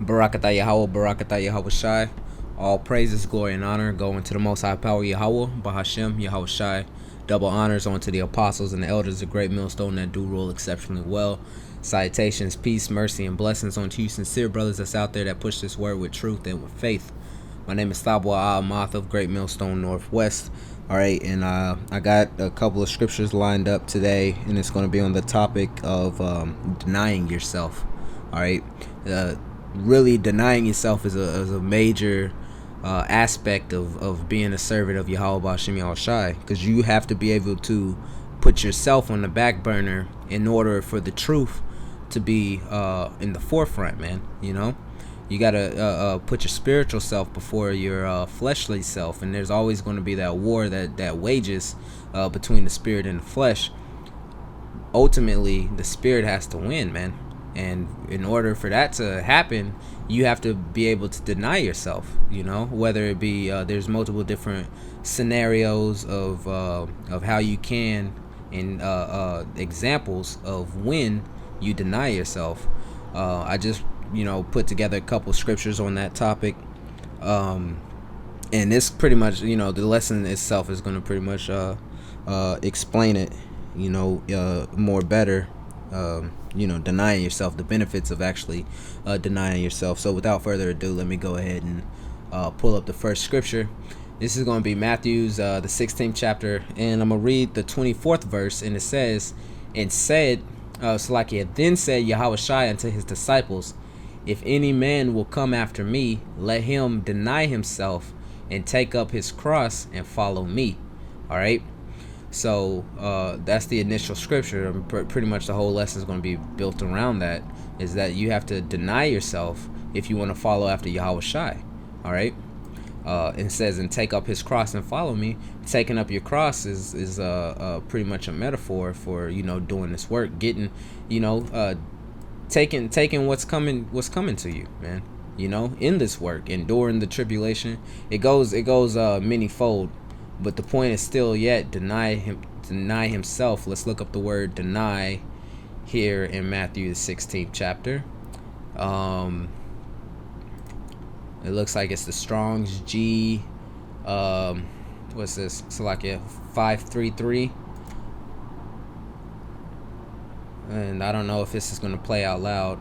Barakatah Yahweh, Barakatah Yahweh Shai. All praises, glory, and honor go into the Most High Power Yahweh, Bahashem, Yahweh Shai. Double honors onto the apostles and the elders of Great Millstone that do rule exceptionally well. Salutations, peace, mercy, and blessings onto you sincere brothers that's out there that push this word with truth and with faith. My name is Thabwa Al-Math of Great Millstone Northwest. All right, and I got a couple of scriptures lined up today, and it's going to be on the topic of denying yourself. All right, really denying yourself is a major aspect of being a servant of Yahweh Bashim Yahweh Shai, because you have to be able to put yourself on the back burner in order for the truth to be in the forefront, man. You know, you gotta put your spiritual self before your fleshly self, and there's always going to be that war that wages between the spirit and the flesh. Ultimately, the spirit has to win, man. And in order for that to happen, you have to be able to deny yourself. You know, whether it be there's multiple different scenarios of how you can, and examples of when you deny yourself. I just put together a couple scriptures on that topic, and this pretty much the lesson itself is going to pretty much explain it more better. Denying yourself, the benefits of actually denying yourself. So without further ado, let me go ahead and pull up the first scripture. This is going to be Matthew's the 16th chapter, and I'm going to read the 24th verse, and it says, and said, Salakia, then said Yahweh Shai unto his disciples, if any man will come after me, let him deny himself and take up his cross and follow me. All right. So that's the initial scripture. Pretty much the whole lesson is going to be built around that, is that you have to deny yourself if you want to follow after Yahweh Shai. All right. It says, and take up his cross and follow me. Taking up your cross is pretty much a metaphor for doing this work, getting taking what's coming to you, man. In this work, enduring the tribulation. It goes many-fold. But the point is still yet deny himself. Let's look up the word deny here in Matthew the 16th chapter. It looks like it's the Strong's G. What's this? Salakia 533. And I don't know if this is going to play out loud.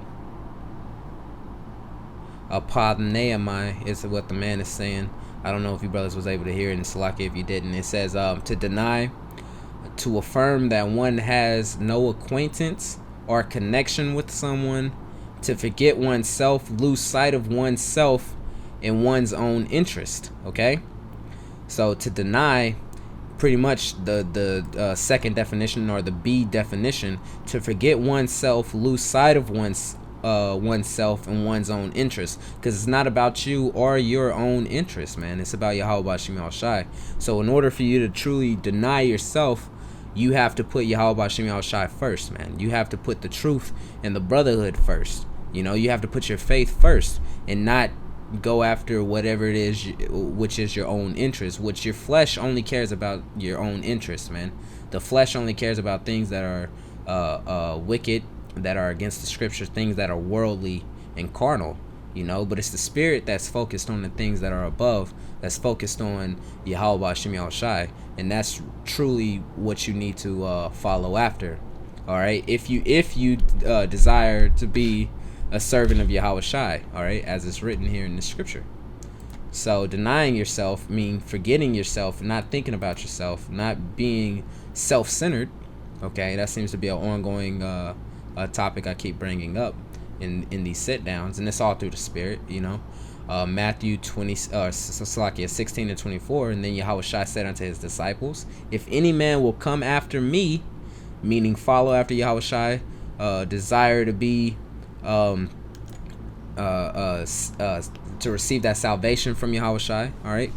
Apadneamai is what the man is saying. I don't know if you brothers was able to hear it in Salakia. If you didn't, it says to deny, to affirm that one has no acquaintance or connection with someone, to forget oneself, lose sight of oneself in one's own interest. Okay, so to deny, pretty much the second definition, or the B definition, to forget oneself, lose sight of oneself and one's own interest, because it's not about you or your own interest, man. It's about Yahweh Bashim Yahweh Shai. So in order for you to truly deny yourself, you have to put Yahweh Bashim Yahweh Shai first, man. You have to put the truth and the brotherhood first. You have to put your faith first, and not go after whatever it is which is your own interest, which your flesh only cares about your own interest, man. The flesh only cares about things that are wicked, that are against the scripture, things that are worldly and carnal, but it's the spirit that's focused on the things that are above, that's focused on Yahweh Bashim Yahweh Shai, and that's truly what you need to follow after. All right, if you desire to be a servant of Yahweh Shai, all right, as it's written here in the scripture. So denying yourself means forgetting yourself, not thinking about yourself, not being self-centered. Okay, that seems to be an ongoing a topic I keep bringing up in these sit downs, and it's all through the spirit. Matthew 16 and 24, and then Yahweh Shai said unto his disciples, if any man will come after me, meaning follow after Yahweh Shai, desire to be to receive that salvation from Yahweh Shai. All right,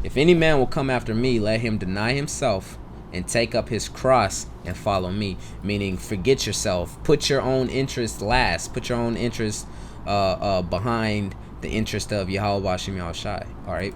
if any man will come after me, let him deny himself and take up his cross and follow me, meaning forget yourself, put your own interest last, put your own interest behind the interest of Yahweh Bashim Yahweh Shai. All right,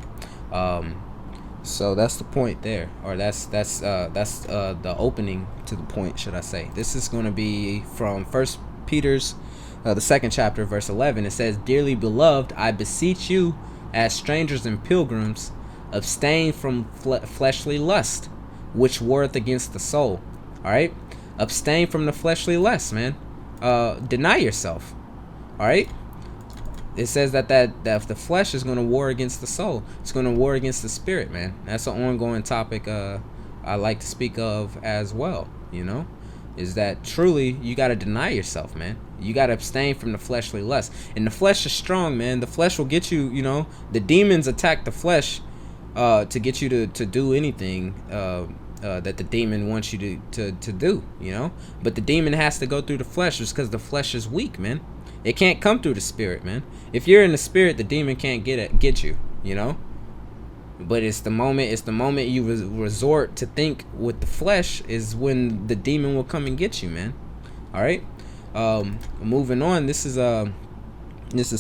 so that's the point there, or that's the opening to the point, should I say. This is going to be from First Peter's the second chapter, verse 11. It says, "Dearly beloved, I beseech you, as strangers and pilgrims, abstain from fleshly lust, which warreth against the soul." All right, abstain from the fleshly lust, man. Deny yourself. All right. It says that the flesh is going to war against the soul. It's going to war against the spirit, man. That's an ongoing topic I like to speak of as well. You know, is that truly you got to deny yourself, man. You got to abstain from the fleshly lust. And the flesh is strong, man. The flesh will get you, you know, the demons attack the flesh to get you to do anything that the demon wants you to do, you know. But the demon has to go through the flesh just because the flesh is weak, man. It can't come through the spirit, man. If you're in the spirit, the demon can't get you, you know. But it's the moment you resort to think with the flesh is when the demon will come and get you, man. All right. Moving on. This is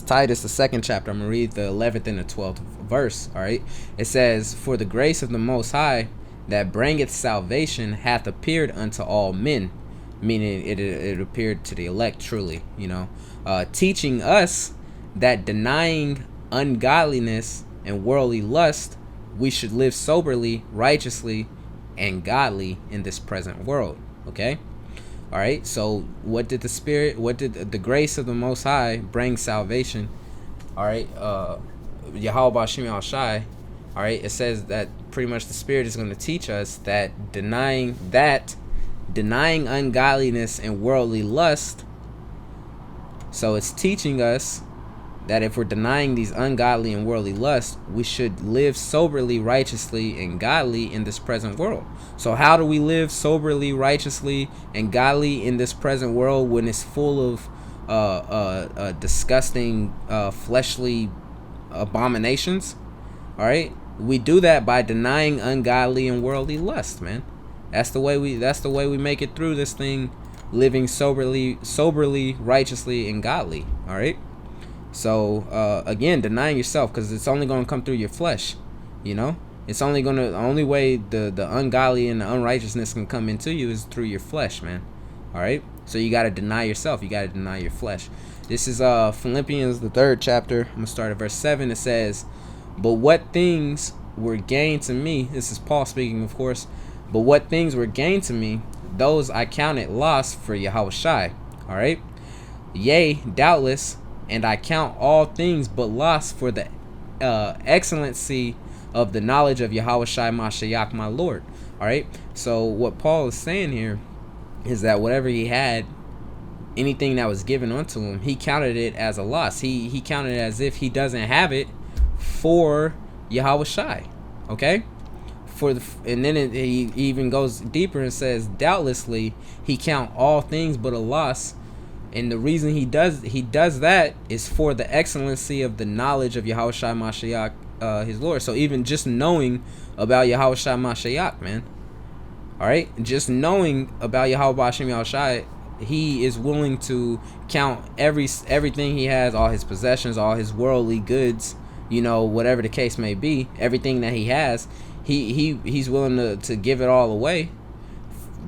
Titus, the second chapter. I'm gonna read the 11th and the 12th verse. All right. It says, "For the grace of the Most High that bringeth salvation hath appeared unto all men," meaning it appeared to the elect, truly, you know, teaching us that denying ungodliness and worldly lust, we should live soberly, righteously, and godly in this present world. Okay. All right. So what did the grace of the Most High bring salvation? All right. Yahweh Bashim Al Shai. All right. It says that pretty much the Spirit is going to teach us that denying ungodliness and worldly lust. So it's teaching us that if we're denying these ungodly and worldly lusts, we should live soberly, righteously, and godly in this present world. So how do we live soberly, righteously, and godly in this present world when it's full of disgusting fleshly abominations? All right, we do that by denying ungodly and worldly lust, man. That's the way we make it through this thing, living soberly, righteously, and godly. All right. So again, denying yourself, because it's only going to come through your flesh, you know. It's the only way the ungodly and the unrighteousness can come into you is through your flesh, man. All right. So you got to deny yourself. You got to deny your flesh. This is Philippians, the 3rd chapter. I'm gonna start at verse 7. It says, "But what things were gained to me," this is Paul speaking, of course. "But what things were gained to me, those I counted loss for Yahushai." All right. "Yea, doubtless, and I count all things but loss for the excellency of the knowledge of Yahushai Mashiach, my Lord." All right. So what Paul is saying here is that whatever he had, anything that was given unto him, he counted it as a loss. He counted it as if he doesn't have it for Yahushai. Okay. And then he even goes deeper and says, doubtlessly he count all things but a loss. And the reason he does that is for the excellency of the knowledge of Yahushua Mashiach, his Lord. So even just knowing about Yahushua Mashiach, man. All right, just knowing about Yahweh Bashim Yahushai, he is willing to count everything he has, all his possessions, all his worldly goods, you know, whatever the case may be, everything that he has, he's willing to give it all away,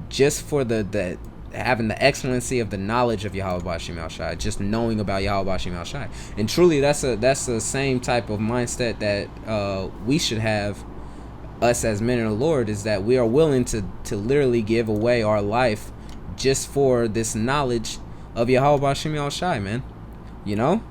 just for the having the excellency of the knowledge of Yahweh Bashim Yahushai, just knowing about Yahweh Bashim Yahushai. And truly, that's the same type of mindset that we should have, us as men of the Lord, is that we are willing to literally give away our life just for this knowledge of Yahweh Bashim Yahushai, man. You know?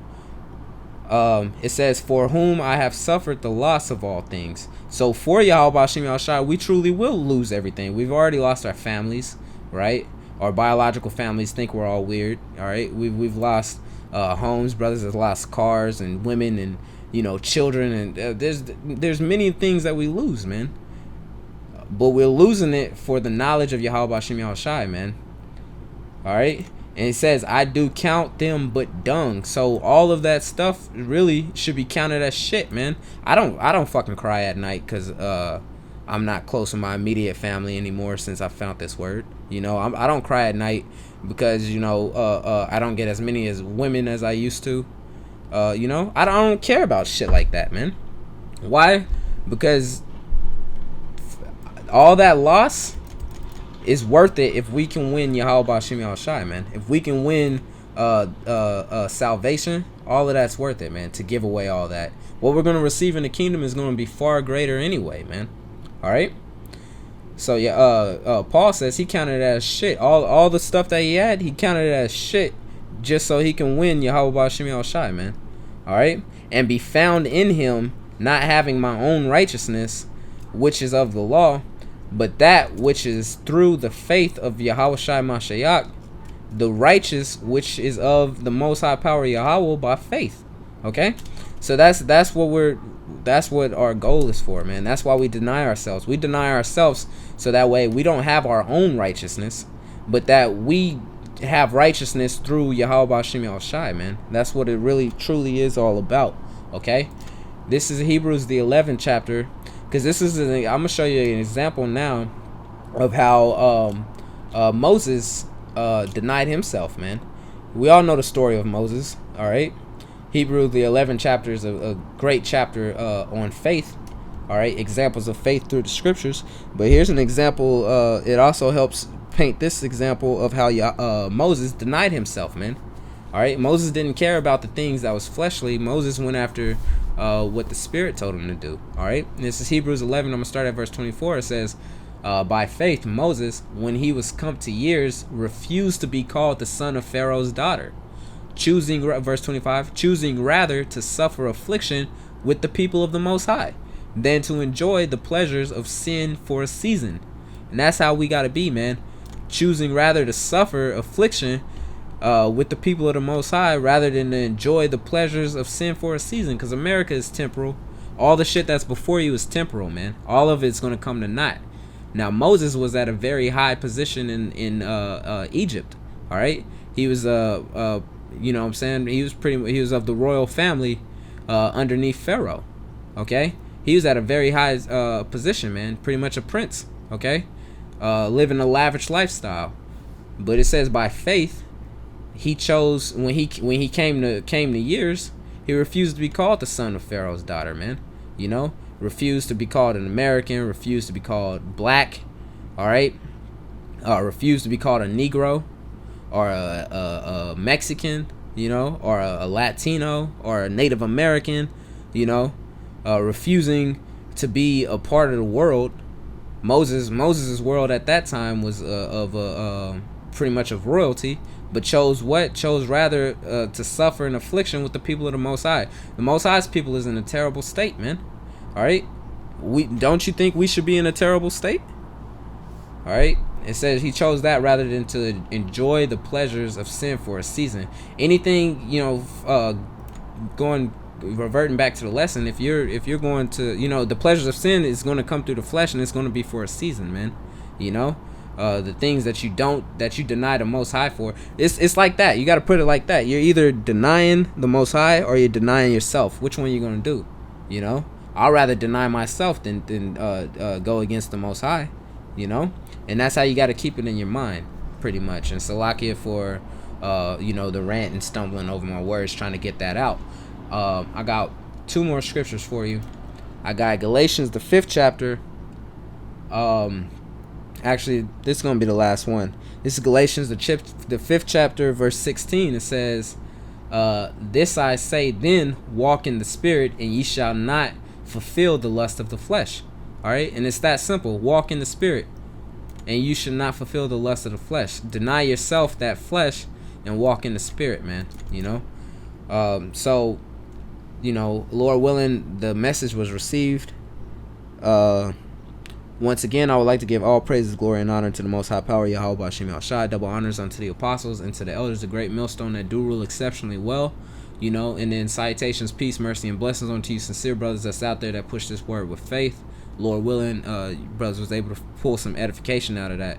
It says, "For whom I have suffered the loss of all things." So for Yahweh Bashim Yahushai, we truly will lose everything. We've already lost our families, right? Our biological families think we're all weird, all right? We've lost homes. Brothers have lost cars and women and, you know, children. And there's many things that we lose, man. But we're losing it for the knowledge of Yahweh Bashim Yahushai, man. All right? And it says, "I do count them but dung." So all of that stuff really should be counted as shit, man. I don't fucking cry at night because I'm not close to my immediate family anymore since I found this word. You know, I don't cry at night because, you know, I don't get as many as women as I used to. You know, I don't care about shit like that, man. Why? Because all that loss is worth it if we can win Yahweh Bashim Yahushai, man. If we can win salvation, all of that's worth it, man, to give away all that. What we're going to receive in the kingdom is going to be far greater anyway, man. All right. So yeah, Paul says he counted it as shit. All the stuff that he had, he counted it as shit just so he can win Yahweh B'Shem Yahushai, man. All right, and be found in him, not having my own righteousness, which is of the law, but that which is through the faith of Yahweh Shai Mashiach, the righteous which is of the Most High Power Yahweh by faith. Okay, so that's what our goal is for, man. That's why we deny ourselves. We deny ourselves so that way we don't have our own righteousness, but that we have righteousness through Yahweh B'Shem Yahushai, man. That's what it really truly is all about. Okay, this is Hebrews the 11th chapter, because this is I'm gonna show you an example now of how Moses denied himself, man. We all know the story of Moses. All right, Hebrews the 11th chapter is a great chapter on faith. All right, examples of faith through the scriptures. But here's an example. It also helps paint this example of how Moses denied himself, man. All right, Moses didn't care about the things that was fleshly. Moses went after what the Spirit told him to do. All right, and this is Hebrews 11. I'm gonna start at verse 24. It says, by faith, Moses, when he was come to years, refused to be called the son of Pharaoh's daughter, choosing, verse 25, choosing rather to suffer affliction with the people of the Most High, than to enjoy the pleasures of sin for a season. And that's how we gotta be, man. Choosing rather to suffer affliction with the people of the Most High rather than to enjoy the pleasures of sin for a season. Because America is temporal. All the shit that's before you is temporal, man. All of it's gonna come to naught. Now Moses was at a very high position in Egypt. All right, he was you know what I'm saying, he was of the royal family underneath Pharaoh. Okay, he was at a very high position, man, pretty much a prince. Okay, living a lavish lifestyle. But it says by faith he chose, when he came to years, he refused to be called the son of Pharaoh's daughter, man. You know, refused to be called an American, refused to be called black. All right, refused to be called a Negro or a Mexican, you know, or a Latino or a Native American, you know, refusing to be a part of the world. Moses' world at that time was pretty much of royalty, but chose rather to suffer an affliction with the people of the Most High. The Most High's people is in a terrible state, man. All right, don't you think we should be in a terrible state? All right, it says he chose that rather than to enjoy the pleasures of sin for a season. Anything, you know, reverting back to the lesson, if you're going to, you know, the pleasures of sin is going to come through the flesh, and it's going to be for a season, man. You know, the things that you deny the Most High for, it's like that. You got to put it like that. You're either denying the Most High or you're denying yourself. Which one are you going to do? You know, I'd rather deny myself than go against the Most High. You know, and that's how you got to keep it in your mind, pretty much. And Salakia for you know, the rant and stumbling over my words trying to get that out. I got two more scriptures for you. I got Galatians the 5th chapter. Actually, this is gonna be the last one. This is Galatians the 5th chapter, verse 16. It says, "This I say then, walk in the Spirit, and ye shall not fulfill the lust of the flesh." All right, and it's that simple. Walk in the Spirit, and you should not fulfill the lust of the flesh. Deny yourself that flesh and walk in the Spirit, man. You know, so, you know, Lord willing, the message was received. Once again, I would like to give all praises, glory, and honor to the Most High Power, Yahweh B'Shem Yahushai. Double honors unto the apostles and to the elders, the great millstone that do rule exceptionally well. You know, and then salutations, peace, mercy, and blessings unto you, sincere brothers that's out there that push this word with faith. Lord willing, brothers was able to pull some edification out of that.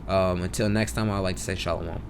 Until next time, I'd like to say shalom.